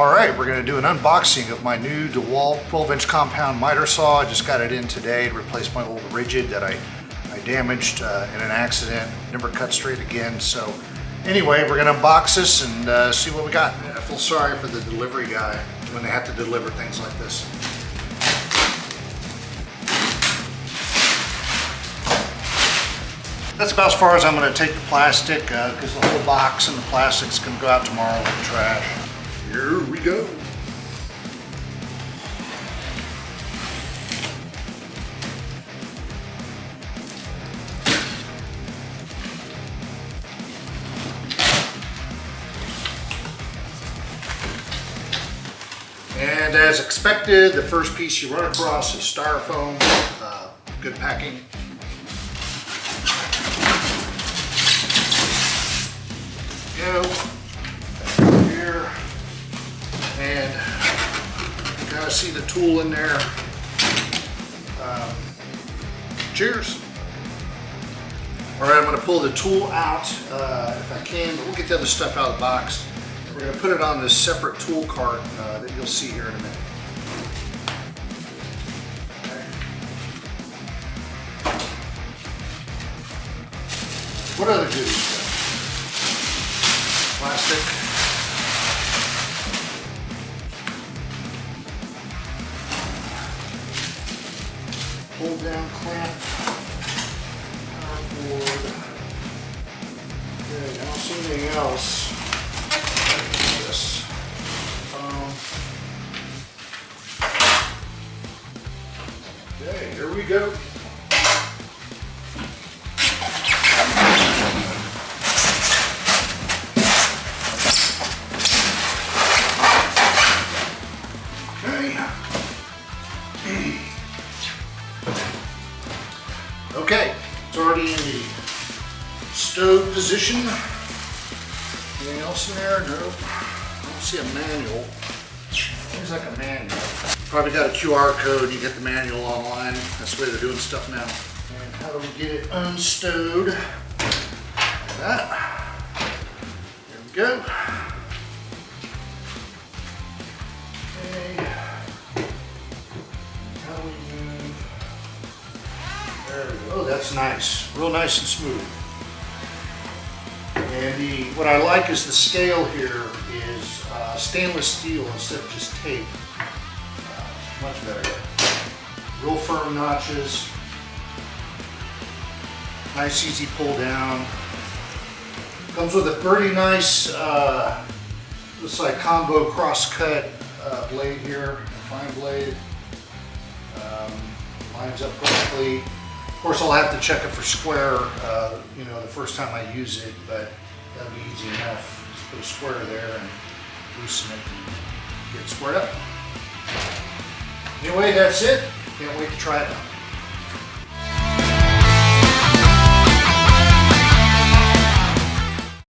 Alright, we're going to do an unboxing of my new Dewalt 12-inch compound miter saw. I just got it in today to replace my old Ridgid that I damaged in an accident. Never cut straight again. So anyway, we're going to unbox this and see what we got. I feel sorry for the delivery guy when they have to deliver things like this. That's about as far as I'm going to take the plastic because the whole box and the plastic's going to go out tomorrow with the trash. Here we go. And as expected, the first piece you run across is styrofoam. Good packing. Go here, and you gotta see the tool in there. Cheers. All right, I'm gonna pull the tool out if I can, but we'll get the other stuff out of the box. We're gonna put it on this separate tool cart that you'll see here in a minute. Okay. What other goodies? Plastic. Pull down clamp. Cardboard. Okay, I don't see anything else. This. Okay, here we go. Okay, it's already in the stove position. Anything else in there? Nope. I don't see a manual. Seems like a manual. Probably got a QR code. You get the manual online. That's the way they're doing stuff now. And how do we get it unstowed? Like that. There we go. Okay. How do we move? There we go. Oh, that's nice. Real nice and smooth. And what I like is the scale here is stainless steel instead of just tape. Much better. Real firm notches. Nice easy pull down. Comes with a pretty nice, looks like combo cross cut blade here, a fine blade. Lines up perfectly. Of course, I'll have to check it for square, you know, the first time I use it, but that'll be easy enough. Just put a square there and loosen it and get it squared up. Anyway, that's it. Can't wait to try it out.